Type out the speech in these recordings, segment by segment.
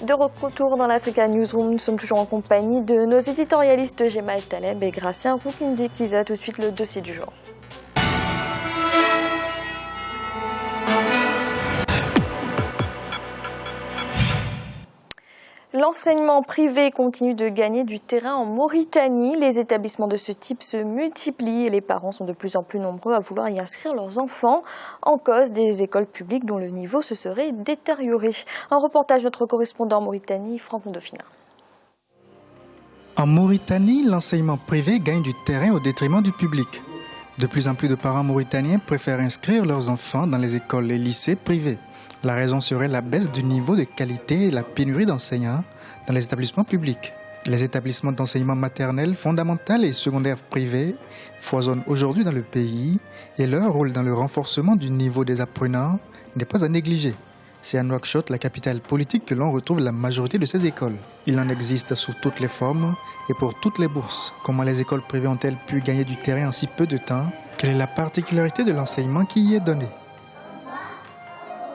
de retour dans l'Africa Newsroom. Nous sommes toujours en compagnie de nos éditorialistes Gemal Taleb et Gratien Rukindi-Kiza. Tout de suite, le dossier du jour. L'enseignement privé continue de gagner du terrain en Mauritanie. Les établissements de ce type se multiplient et les parents sont de plus en plus nombreux à vouloir y inscrire leurs enfants. En cause, des écoles publiques dont le niveau se serait détérioré. Un reportage de notre correspondant en Mauritanie, Franck Ndofina. En Mauritanie, l'enseignement privé gagne du terrain au détriment du public. De plus en plus de parents mauritaniens préfèrent inscrire leurs enfants dans les écoles et lycées privés. La raison serait la baisse du niveau de qualité et la pénurie d'enseignants dans les établissements publics. Les établissements d'enseignement maternel, fondamental et secondaire privés foisonnent aujourd'hui dans le pays et leur rôle dans le renforcement du niveau des apprenants n'est pas à négliger. C'est à Nouakchott, la capitale politique, que l'on retrouve la majorité de ces écoles. Il en existe sous toutes les formes et pour toutes les bourses. Comment les écoles privées ont-elles pu gagner du terrain en si peu de temps? Quelle est la particularité de l'enseignement qui y est donné?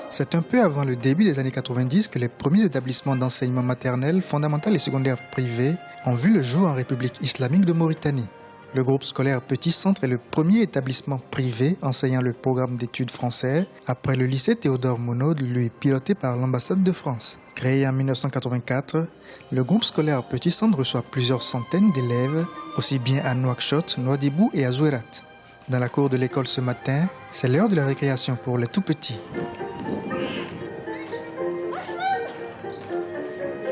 C'est un peu avant le début des années 90 que les premiers établissements d'enseignement maternel, fondamental et secondaire privés ont vu le jour en République islamique de Mauritanie. Le groupe scolaire Petit Centre est le premier établissement privé enseignant le programme d'études français, après le lycée Théodore Monod, lui piloté par l'ambassade de France. Créé en 1984, le groupe scolaire Petit Centre reçoit plusieurs centaines d'élèves, aussi bien à Nouakchott, Nouadhibou et à Zouérat. Dans la cour de l'école ce matin, c'est l'heure de la récréation pour les tout-petits.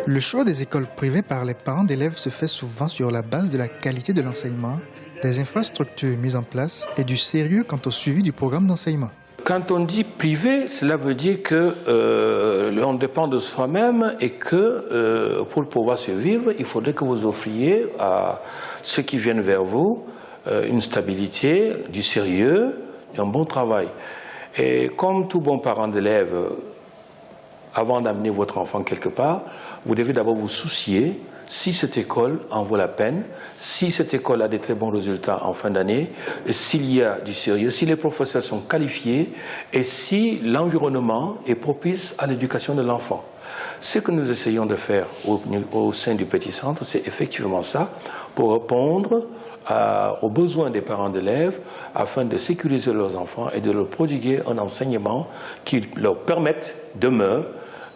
Le choix des écoles privées par les parents d'élèves se fait souvent sur la base de la qualité de l'enseignement, des infrastructures mises en place et du sérieux quant au suivi du programme d'enseignement. Quand on dit privé, cela veut dire qu'on dépend de soi-même et que pour pouvoir survivre, il faudrait que vous offriez à ceux qui viennent vers vous une stabilité, du sérieux et un bon travail. Et comme tout bon parent d'élève, avant d'amener votre enfant quelque part, vous devez d'abord vous soucier si cette école en vaut la peine, si cette école a des très bons résultats en fin d'année, s'il y a du sérieux, si les professeurs sont qualifiés et si l'environnement est propice à l'éducation de l'enfant. Ce que nous essayons de faire au sein du Petit Centre, c'est effectivement ça, pour répondre aux besoins des parents d'élèves afin de sécuriser leurs enfants et de leur prodiguer un enseignement qui leur permette demain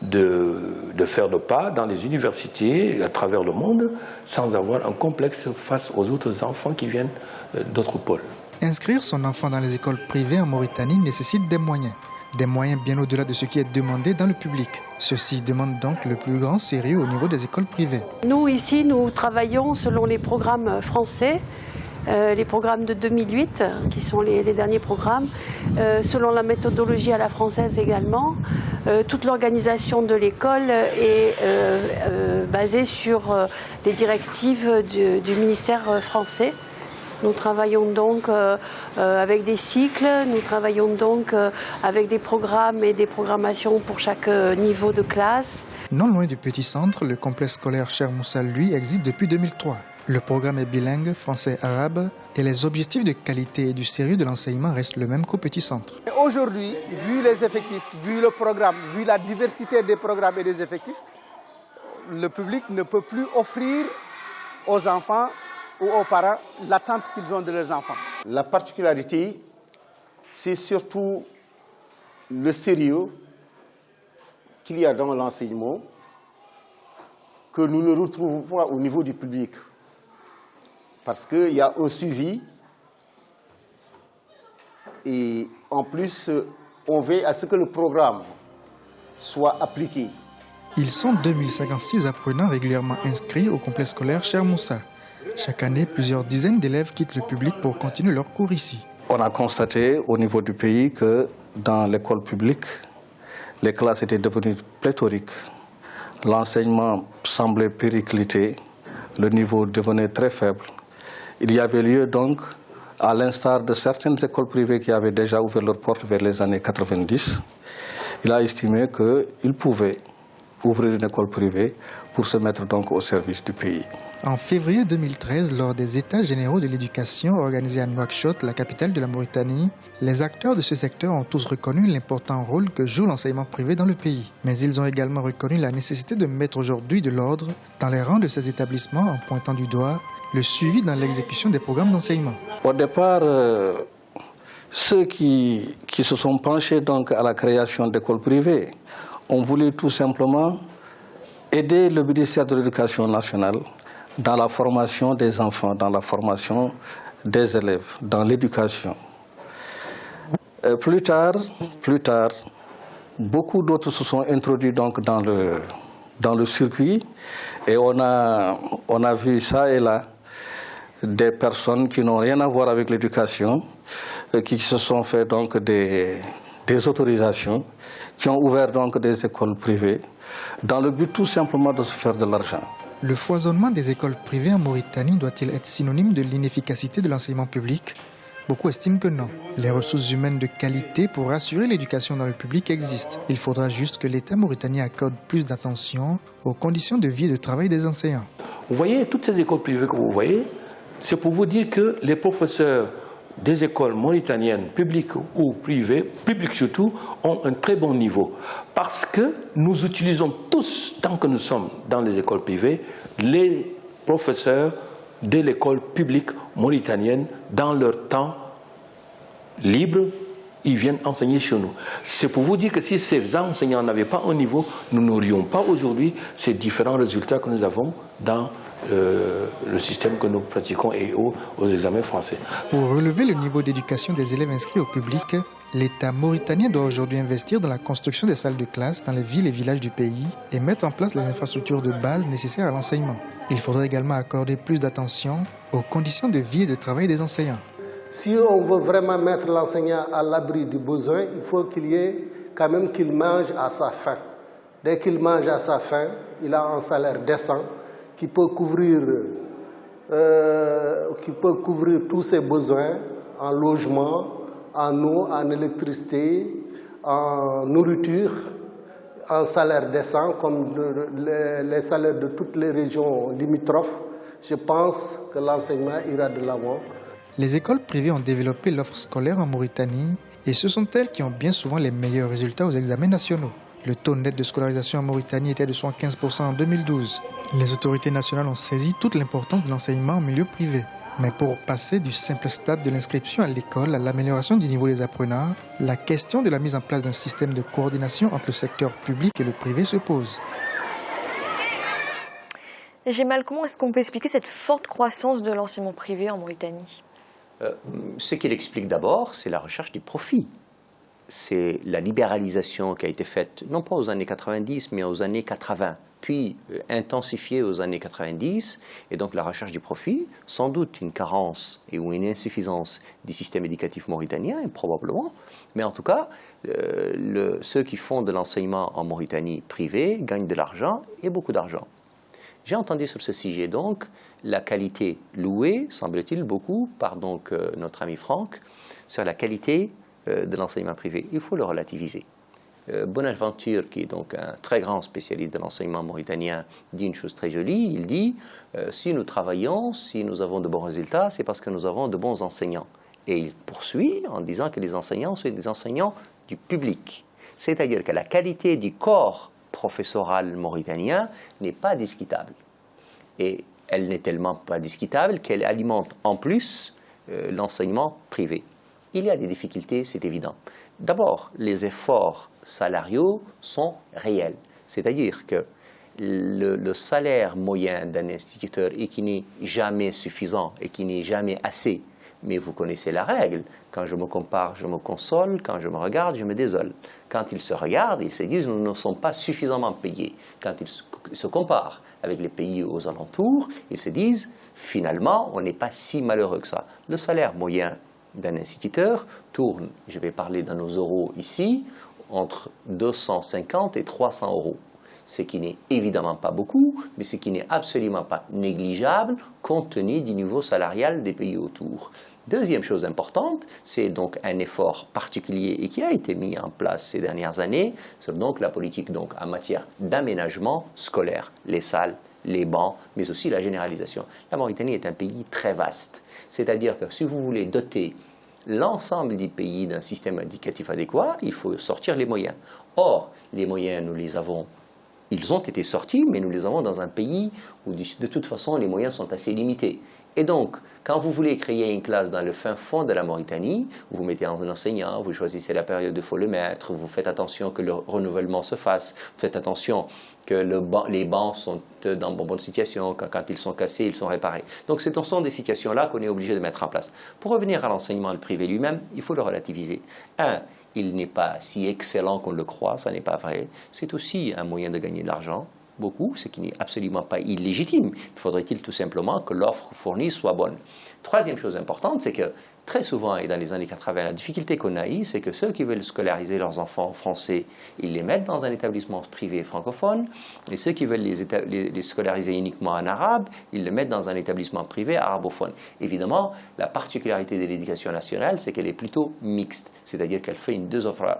de faire le pas dans les universités à travers le monde sans avoir un complexe face aux autres enfants qui viennent d'autres pôles. Inscrire son enfant dans les écoles privées en Mauritanie nécessite des moyens bien au-delà de ce qui est demandé dans le public. Ceci demande donc le plus grand sérieux au niveau des écoles privées. Nous, ici, nous travaillons selon les programmes français, les programmes de 2008, qui sont les derniers programmes, selon la méthodologie à la française également. Toute l'organisation de l'école est basée sur les directives du ministère français. Nous travaillons donc avec des cycles, nous travaillons donc avec des programmes et des programmations pour chaque niveau de classe. Non loin du Petit Centre, le complexe scolaire Cher Moussa, lui, existe depuis 2003. Le programme est bilingue, français-arabe, et les objectifs de qualité et du sérieux de l'enseignement restent le même qu'au Petit Centre. Aujourd'hui, vu les effectifs, vu le programme, vu la diversité des programmes et des effectifs, le public ne peut plus offrir aux enfants ou aux parents l'attente qu'ils ont de leurs enfants. La particularité, c'est surtout le sérieux qu'il y a dans l'enseignement que nous ne retrouvons pas au niveau du public. Parce qu'il y a un suivi et en plus, on veille à ce que le programme soit appliqué. Ils sont 2056 apprenants régulièrement inscrits au complexe scolaire Cher Moussa. Chaque année, plusieurs dizaines d'élèves quittent le public pour continuer leurs cours ici. On a constaté au niveau du pays que dans l'école publique, les classes étaient devenues pléthoriques. L'enseignement semblait péricliter, le niveau devenait très faible. Il y avait lieu donc, à l'instar de certaines écoles privées qui avaient déjà ouvert leurs portes vers les années 90, il a estimé qu'il pouvait ouvrir une école privée pour se mettre donc au service du pays. En février 2013, lors des États généraux de l'éducation organisés à Nouakchott, la capitale de la Mauritanie, les acteurs de ce secteur ont tous reconnu l'important rôle que joue l'enseignement privé dans le pays. Mais ils ont également reconnu la nécessité de mettre aujourd'hui de l'ordre dans les rangs de ces établissements en pointant du doigt le suivi dans l'exécution des programmes d'enseignement. Au départ, ceux qui se sont penchés donc à la création d'écoles privées ont voulu tout simplement aider le ministère de l'Éducation nationale dans la formation des enfants, dans la formation des élèves, dans l'éducation. Plus tard, beaucoup d'autres se sont introduits donc dans le circuit et on a vu ça et là des personnes qui n'ont rien à voir avec l'éducation, qui se sont fait donc des autorisations, qui ont ouvert donc des écoles privées dans le but tout simplement de se faire de l'argent. Le foisonnement des écoles privées en Mauritanie doit-il être synonyme de l'inefficacité de l'enseignement public? Beaucoup estiment que non. Les ressources humaines de qualité pour assurer l'éducation dans le public existent. Il faudra juste que l'État mauritanien accorde plus d'attention aux conditions de vie et de travail des enseignants. Vous voyez, toutes ces écoles privées que vous voyez, c'est pour vous dire que les professeurs des écoles mauritaniennes, publiques ou privées, publiques surtout, ont un très bon niveau. Parce que nous utilisons tous, tant que nous sommes dans les écoles privées, les professeurs de l'école publique mauritanienne, dans leur temps libre, ils viennent enseigner chez nous. C'est pour vous dire que si ces enseignants n'avaient pas un niveau, nous n'aurions pas aujourd'hui ces différents résultats que nous avons dans le système que nous pratiquons et aux examens français. Pour relever le niveau d'éducation des élèves inscrits au public, l'État mauritanien doit aujourd'hui investir dans la construction des salles de classe dans les villes et villages du pays et mettre en place les infrastructures de base nécessaires à l'enseignement. Il faudra également accorder plus d'attention aux conditions de vie et de travail des enseignants. Si on veut vraiment mettre l'enseignant à l'abri du besoin, il faut qu'il y ait quand même qu'il mange à sa faim. Dès qu'il mange à sa faim, il a un salaire décent qui peut couvrir tous ses besoins en logement, en eau, en électricité, en nourriture, un salaire décent comme les salaires de toutes les régions limitrophes. Je pense que l'enseignement ira de l'avant. Les écoles privées ont développé l'offre scolaire en Mauritanie et ce sont elles qui ont bien souvent les meilleurs résultats aux examens nationaux. Le taux net de scolarisation en Mauritanie était de 75% en 2012. Les autorités nationales ont saisi toute l'importance de l'enseignement en milieu privé. Mais pour passer du simple stade de l'inscription à l'école à l'amélioration du niveau des apprenants, la question de la mise en place d'un système de coordination entre le secteur public et le privé se pose. Gémal, comment est-ce qu'on peut expliquer cette forte croissance de l'enseignement privé en Mauritanie? Ce qu'il explique d'abord, c'est la recherche du profit. C'est la libéralisation qui a été faite, non pas aux années 90, mais aux années 80, puis intensifiée aux années 90, et donc la recherche du profit, sans doute une carence ou une insuffisance du système éducatif mauritanien, probablement, mais en tout cas, ceux qui font de l'enseignement en Mauritanie privé gagnent de l'argent, et beaucoup d'argent. J'ai entendu sur ce sujet donc la qualité louée, semble-t-il, beaucoup par donc, notre ami Franck, sur la qualité de l'enseignement privé. Il faut le relativiser. Bonaventure, qui est donc un très grand spécialiste de l'enseignement mauritanien, dit une chose très jolie. Il dit si nous travaillons, si nous avons de bons résultats, c'est parce que nous avons de bons enseignants. Et il poursuit en disant que les enseignants sont des enseignants du public. C'est-à-dire que la qualité du corps professoral mauritanien n'est pas discutable. Et elle n'est tellement pas discutable qu'elle alimente en plus l'enseignement privé. Il y a des difficultés, c'est évident. D'abord, les efforts salariaux sont réels. C'est-à-dire que le salaire moyen d'un instituteur et qui n'est jamais suffisant et qui n'est jamais assez. Mais vous connaissez la règle. Quand je me compare, je me console. Quand je me regarde, je me désole. Quand ils se regardent, ils se disent nous ne sommes pas suffisamment payés. Quand ils se comparent avec les pays aux alentours, ils se disent finalement, on n'est pas si malheureux que ça. Le salaire moyen d'un instituteur tourne, je vais parler dans nos euros ici, entre 250 et 300 euros. Ce qui n'est évidemment pas beaucoup, mais ce qui n'est absolument pas négligeable compte tenu du niveau salarial des pays autour. Deuxième chose importante, c'est donc un effort particulier et qui a été mis en place ces dernières années, c'est donc la politique donc, en matière d'aménagement scolaire, les salles, les bancs, mais aussi la généralisation. La Mauritanie est un pays très vaste. C'est-à-dire que si vous voulez doter l'ensemble des pays d'un système éducatif adéquat, il faut sortir les moyens. Or, les moyens, nous les avons. Ils ont été sortis, mais nous les avons dans un pays où, de toute façon, les moyens sont assez limités. Et donc, quand vous voulez créer une classe dans le fin fond de la Mauritanie, vous mettez un enseignant, vous choisissez la période où il faut le mettre, vous faites attention que le renouvellement se fasse, vous faites attention que les bancs sont dans bonne situation, quand ils sont cassés, ils sont réparés. Donc, ce sont des situations-là qu'on est obligé de mettre en place. Pour revenir à l'enseignement privé lui-même, il faut le relativiser. Il n'est pas si excellent qu'on le croit, ça n'est pas vrai. C'est aussi un moyen de gagner de l'argent, beaucoup, ce qui n'est absolument pas illégitime. Il faudrait-il tout simplement que l'offre fournie soit bonne. Troisième chose importante, c'est que très souvent, et dans les années 80, la difficulté qu'on a eue, c'est que ceux qui veulent scolariser leurs enfants français, ils les mettent dans un établissement privé francophone, et ceux qui veulent les scolariser uniquement en arabe, ils les mettent dans un établissement privé arabophone. Évidemment, la particularité de l'éducation nationale, c'est qu'elle est plutôt mixte, c'est-à-dire qu'elle fait deux offres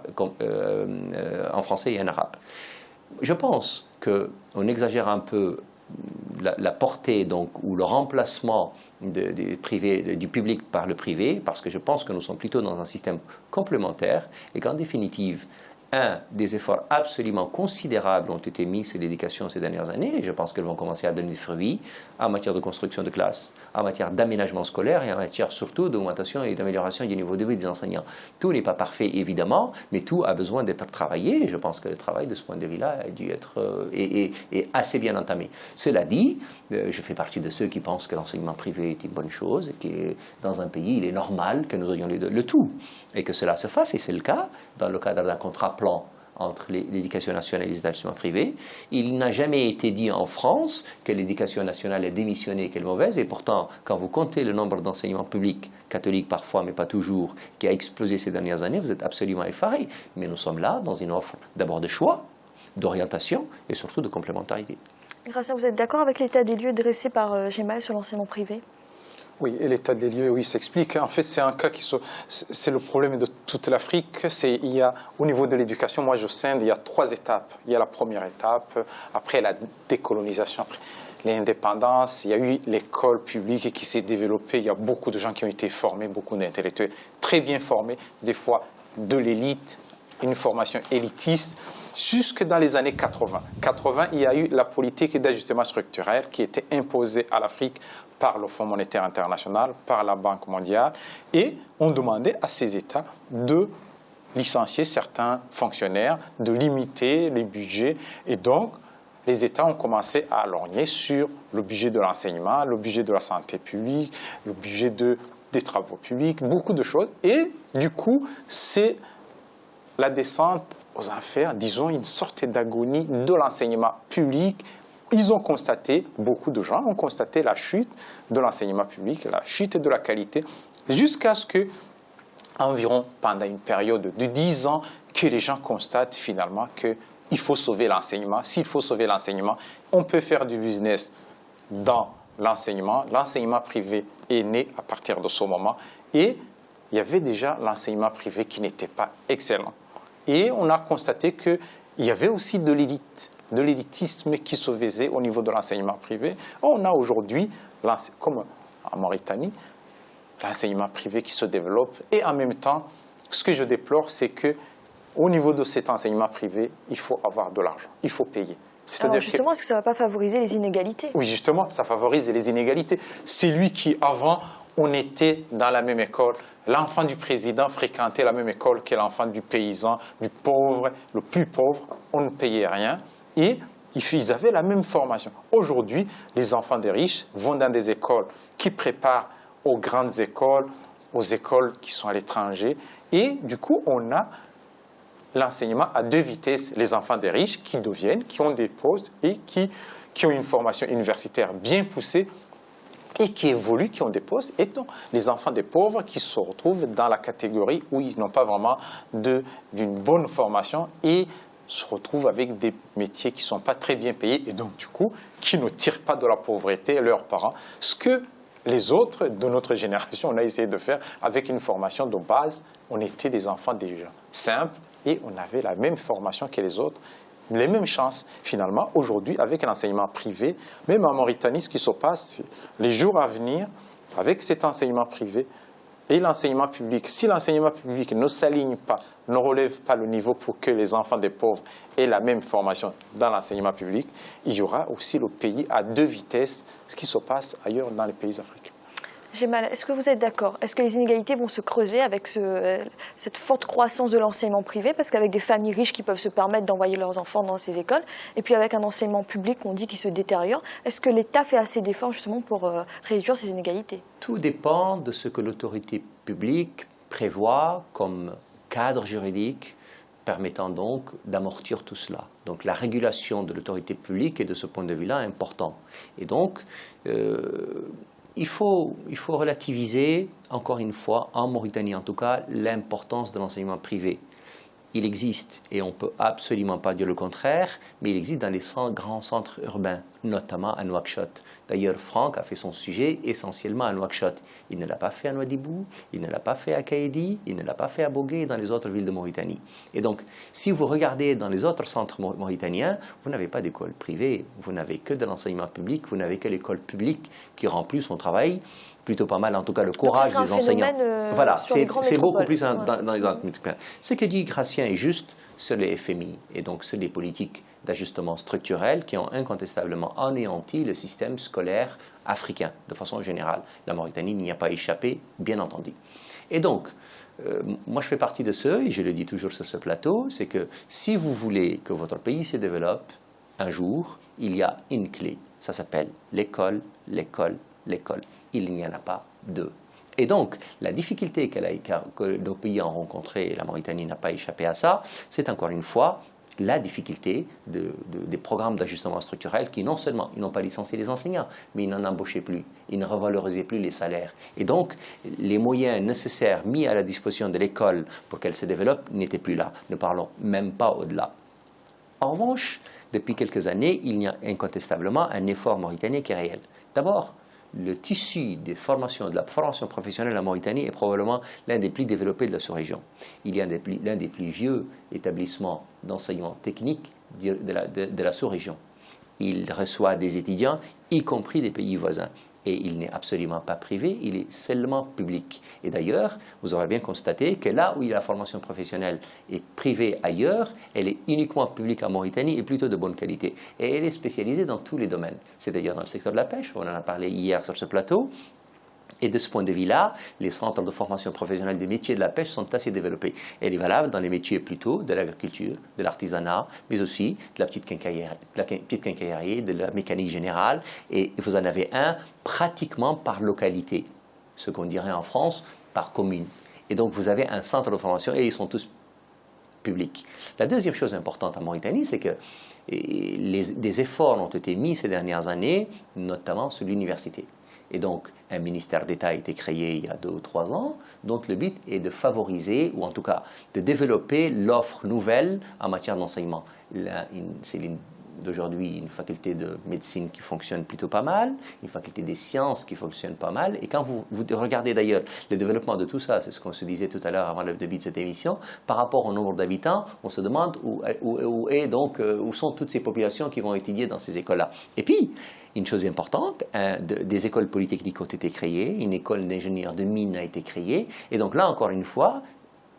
en français et en arabe. Je pense qu'on exagère un peu la portée donc, ou le remplacement du public par le privé, parce que je pense que nous sommes plutôt dans un système complémentaire et qu'en définitive, des efforts absolument considérables ont été mis sur l'éducation ces dernières années, et je pense qu'elles vont commencer à donner des fruits en matière de construction de classes, en matière d'aménagement scolaire et en matière surtout d'augmentation et d'amélioration du niveau de vie des enseignants. Tout n'est pas parfait, évidemment, mais tout a besoin d'être travaillé, et je pense que le travail de ce point de vue-là a dû être est assez bien entamé. Cela dit, je fais partie de ceux qui pensent que l'enseignement privé est une bonne chose, et que dans un pays, il est normal que nous ayons le tout, et que cela se fasse, et c'est le cas, dans le cadre d'un contrat plan entre l'éducation nationale et les établissements privés. Il n'a jamais été dit en France que l'éducation nationale est démissionnée, qu'elle est mauvaise, et pourtant, quand vous comptez le nombre d'enseignements publics, catholiques parfois, mais pas toujours, qui a explosé ces dernières années, vous êtes absolument effarés. Mais nous sommes là dans une offre d'abord de choix, d'orientation et surtout de complémentarité. Grâce à vous êtes d'accord avec l'état des lieux dressé par GEMAL sur l'enseignement privé ? Oui, et l'état des lieux, oui, s'explique. En fait, c'est un cas c'est le problème de toute l'Afrique. Au niveau de l'éducation, moi je scinde, il y a 3 étapes. Il y a la première étape, après la décolonisation, après l'indépendance, il y a eu l'école publique qui s'est développée. Il y a beaucoup de gens qui ont été formés, beaucoup d'intellectuels très bien formés, des fois de l'élite, une formation élitiste. Jusque dans les années 80. Il y a eu la politique d'ajustement structurel qui était imposée à l'Afrique par le Fonds monétaire international, par la Banque mondiale, et on demandait à ces États de licencier certains fonctionnaires, de limiter les budgets, et donc les États ont commencé à lorgner sur le budget de l'enseignement, le budget de la santé publique, le budget des travaux publics, beaucoup de choses, et du coup, c'est la descente aux enfers, disons, une sorte d'agonie de l'enseignement public. Ils ont constaté, beaucoup de gens ont constaté la chute de l'enseignement public, la chute de la qualité, jusqu'à ce que, environ pendant une période de 10 ans, que les gens constatent finalement qu'il faut sauver l'enseignement. S'il faut sauver l'enseignement, on peut faire du business dans l'enseignement. L'enseignement privé est né à partir de ce moment, et il y avait déjà l'enseignement privé qui n'était pas excellent. Et on a constaté qu'il y avait aussi de l'élitisme qui se faisait au niveau de l'enseignement privé. On a aujourd'hui, comme en Mauritanie, l'enseignement privé qui se développe. Et en même temps, ce que je déplore, c'est qu'au niveau de cet enseignement privé, il faut avoir de l'argent, il faut payer. Alors justement, est-ce que ça ne va pas favoriser les inégalités ? Oui, justement, ça favorise les inégalités. C'est lui qui, avant, on était dans la même école. L'enfant du président fréquentait la même école que l'enfant du paysan, du pauvre, le plus pauvre. On ne payait rien et ils avaient la même formation. Aujourd'hui, les enfants des riches vont dans des écoles qui préparent aux grandes écoles, aux écoles qui sont à l'étranger. Et du coup, on a l'enseignement à 2 vitesses. Les enfants des riches qui ont des postes et qui ont une formation universitaire bien poussée et qui évoluent, qui ont des postes, et donc les enfants des pauvres qui se retrouvent dans la catégorie où ils n'ont pas vraiment d'une bonne formation et se retrouvent avec des métiers qui ne sont pas très bien payés et donc du coup qui ne tirent pas de la pauvreté leurs parents. Ce que les autres de notre génération, on a essayé de faire avec une formation de base. On était des enfants déjà simples et on avait la même formation que les autres les mêmes chances, finalement, aujourd'hui, avec l'enseignement privé. Même en Mauritanie, ce qui se passe, les jours à venir, avec cet enseignement privé et l'enseignement public, si l'enseignement public ne s'aligne pas, ne relève pas le niveau pour que les enfants des pauvres aient la même formation dans l'enseignement public, il y aura aussi le pays à deux vitesses, ce qui se passe ailleurs dans les pays africains. Est-ce que vous êtes d'accord? Est-ce que les inégalités vont se creuser avec cette forte croissance de l'enseignement privé? Parce qu'avec des familles riches qui peuvent se permettre d'envoyer leurs enfants dans ces écoles, et puis avec un enseignement public qu'on dit qui se détériore, est-ce que l'État fait assez d'efforts justement pour réduire ces inégalités? Tout dépend de ce que l'autorité publique prévoit comme cadre juridique permettant donc d'amortir tout cela. Donc la régulation de l'autorité publique est de ce point de vue-là important. Et donc, il faut relativiser, encore une fois, en Mauritanie en tout cas, l'importance de l'enseignement privé. Il existe, et on ne peut absolument pas dire le contraire, mais il existe dans les grands centres urbains, notamment à Nouakchott. D'ailleurs, Franck a fait son sujet essentiellement à Nouakchott. Il ne l'a pas fait à Nouadhibou, il ne l'a pas fait à Kaédi, il ne l'a pas fait à Bogué et dans les autres villes de Mauritanie. Et donc, si vous regardez dans les autres centres mauritaniens, vous n'avez pas d'école privée, vous n'avez que de l'enseignement public, vous n'avez que l'école publique qui remplit son travail plutôt pas mal, en tout cas le courage des enseignants. Voilà, c'est beaucoup plus dans les grandes métropoles. Ce que dit Gratien est juste sur les FMI et donc sur les politiques d'ajustement structurel qui ont incontestablement anéanti le système scolaire africain de façon générale. La Mauritanie n'y a pas échappé, bien entendu. Et donc, moi je fais partie de ceux, et je le dis toujours sur ce plateau, c'est que si vous voulez que votre pays se développe, un jour, il y a une clé. Ça s'appelle l'école, l'école, l'école. Il n'y en a pas deux. Et donc, la difficulté que nos pays ont rencontrée, et la Mauritanie n'a pas échappé à ça, c'est encore une fois la difficulté des programmes d'ajustement structurel qui non seulement ils n'ont pas licencié les enseignants, mais ils n'en embauchaient plus, ils ne revalorisaient plus les salaires. Et donc, les moyens nécessaires mis à la disposition de l'école pour qu'elle se développe n'étaient plus là. Ne parlons même pas au-delà. En revanche, depuis quelques années, il y a incontestablement un effort mauritanien qui est réel. D'abord, le tissu de la formation professionnelle en Mauritanie est probablement l'un des plus développés de la sous-région. Il y a l'un des plus vieux établissements d'enseignement technique de la sous-région. Il reçoit des étudiants, y compris des pays voisins. Et il n'est absolument pas privé, il est seulement public. Et d'ailleurs, vous aurez bien constaté que là où il y a la formation professionnelle est privée ailleurs, elle est uniquement publique en Mauritanie et plutôt de bonne qualité. Et elle est spécialisée dans tous les domaines. C'est-à-dire dans le secteur de la pêche, on en a parlé hier sur ce plateau. Et de ce point de vue-là, les centres de formation professionnelle des métiers de la pêche sont assez développés. Elle est valable dans les métiers plutôt de l'agriculture, de l'artisanat, mais aussi de la petite quincaillerie, de la mécanique générale. Et vous en avez un pratiquement par localité, ce qu'on dirait en France par commune. Et donc vous avez un centre de formation et ils sont tous publics. La deuxième chose importante en Mauritanie, c'est que des efforts ont été mis ces dernières années, notamment sur l'université. Et donc, un ministère d'État a été créé il y a 2 ou 3 ans, dont le but est de favoriser, ou en tout cas de développer l'offre nouvelle en matière d'enseignement. C'est d'aujourd'hui une faculté de médecine qui fonctionne plutôt pas mal, une faculté des sciences qui fonctionne pas mal. Et quand vous regardez d'ailleurs le développement de tout ça, c'est ce qu'on se disait tout à l'heure avant le début de cette émission, par rapport au nombre d'habitants, on se demande où sont toutes ces populations qui vont étudier dans ces écoles-là. Et puis, une chose importante, des écoles polytechniques ont été créées, une école d'ingénieurs de mines a été créée, et donc là, encore une fois,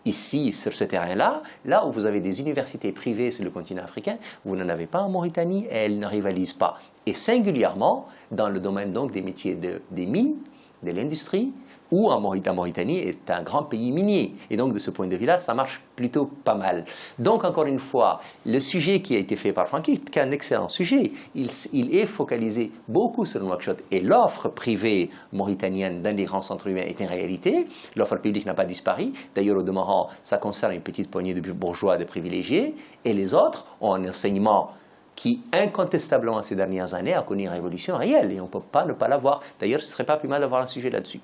ici, sur ce terrain-là, là où vous avez des universités privées sur le continent africain, vous n'en avez pas en Mauritanie et elles ne rivalisent pas. Et singulièrement, dans le domaine donc des métiers des mines, de l'industrie, où en Mauritanie est un grand pays minier. Et donc, de ce point de vue-là, ça marche plutôt pas mal. Donc, encore une fois, le sujet qui a été fait par Franck est un excellent sujet. Il est focalisé beaucoup sur Nouakchott. Et l'offre privée mauritanienne dans les grands centres humains est une réalité. L'offre publique n'a pas disparu. D'ailleurs, au demeurant, ça concerne une petite poignée de bourgeois, de privilégiés. Et les autres ont un enseignement qui, incontestablement, ces dernières années, a connu une révolution réelle. Et on ne peut pas ne pas l'avoir. D'ailleurs, ce ne serait pas plus mal d'avoir un sujet là-dessus.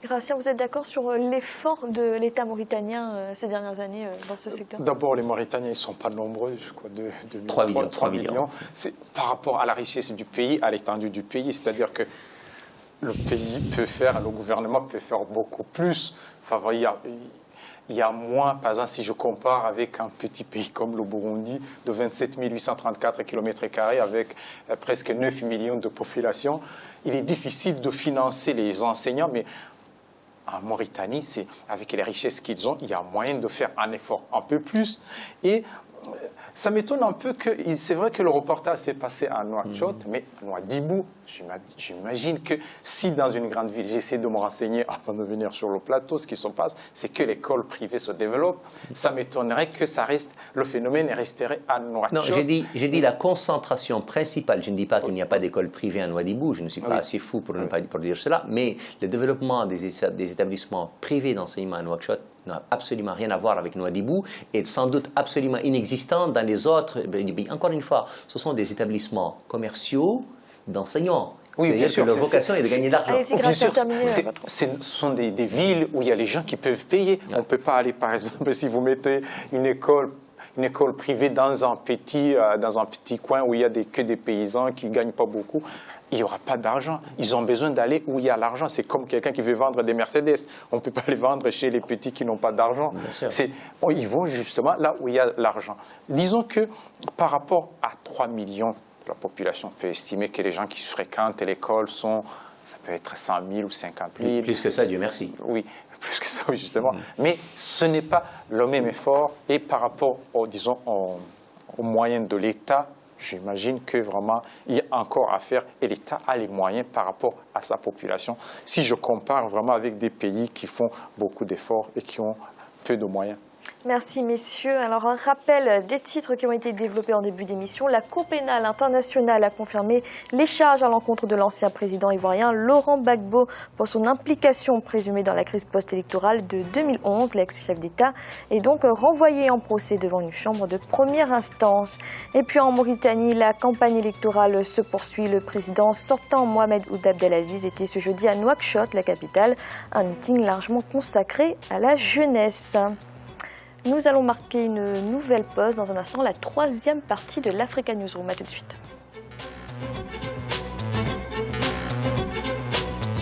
Gratien, vous êtes d'accord sur l'effort de l'État mauritanien ces dernières années dans ce secteur? D'abord, les Mauritaniens, ils ne sont pas nombreux, je crois, 3 millions. C'est par rapport à la richesse du pays, à l'étendue du pays, c'est-à-dire que le pays peut faire, le gouvernement peut faire beaucoup plus. Enfin, il y a moins, par exemple, si je compare avec un petit pays comme le Burundi, de 27 834 km² avec presque 9 millions de population, il est difficile de financer les enseignants, mais en Mauritanie, avec les richesses qu'ils ont, il y a moyen de faire un effort un peu plus. Et ça m'étonne un peu que, c'est vrai que le reportage s'est passé à Nouakchott, mais à Nouadhibou, j'imagine que si dans une grande ville, j'essaie de me renseigner avant de venir sur le plateau, ce qui se passe, c'est que l'école privée se développe. Ça m'étonnerait que le phénomène resterait à Nouakchott. Non, j'ai dit la concentration principale. Je ne dis pas qu'il n'y a pas d'école privée à Nouadhibou, je ne suis pas assez fou pour dire cela, mais le développement des établissements privés d'enseignement à Nouakchott n'a absolument rien à voir avec Nouadhibou et sans doute absolument inexistant dans les autres pays. Encore une fois, ce sont des établissements commerciaux d'enseignants. Oui, bien sûr. Leur vocation est de gagner de l'argent. Ce sont des villes où il y a les gens qui peuvent payer. On ne peut pas aller, par exemple, si vous mettez une école privée dans un petit coin où il n'y a que des paysans qui ne gagnent pas beaucoup, il n'y aura pas d'argent. Ils ont besoin d'aller où il y a l'argent. C'est comme quelqu'un qui veut vendre des Mercedes. On ne peut pas les vendre chez les petits qui n'ont pas d'argent. Ils vont justement là où il y a l'argent. Disons que par rapport à 3 millions de la population, on peut estimer que les gens qui fréquentent l'école ça peut être 100 000 ou 50 000. Plus que ça, Dieu merci. Oui. Plus que ça, oui, justement. Mais ce n'est pas le même effort. Et par rapport, aux moyens de l'État, j'imagine que vraiment, il y a encore à faire. Et l'État a les moyens par rapport à sa population. Si je compare vraiment avec des pays qui font beaucoup d'efforts et qui ont peu de moyens. Merci messieurs. Alors un rappel des titres qui ont été développés en début d'émission. La Cour pénale internationale a confirmé les charges à l'encontre de l'ancien président ivoirien Laurent Gbagbo pour son implication présumée dans la crise post-électorale de 2011. L'ex-chef d'État est donc renvoyé en procès devant une chambre de première instance. Et puis en Mauritanie, la campagne électorale se poursuit. Le président sortant Mohamed Ould Abdelaziz était ce jeudi à Nouakchott, la capitale, un meeting largement consacré à la jeunesse. Nous allons marquer une nouvelle pause dans un instant, la troisième partie de l'Africa Newsroom. À tout de suite.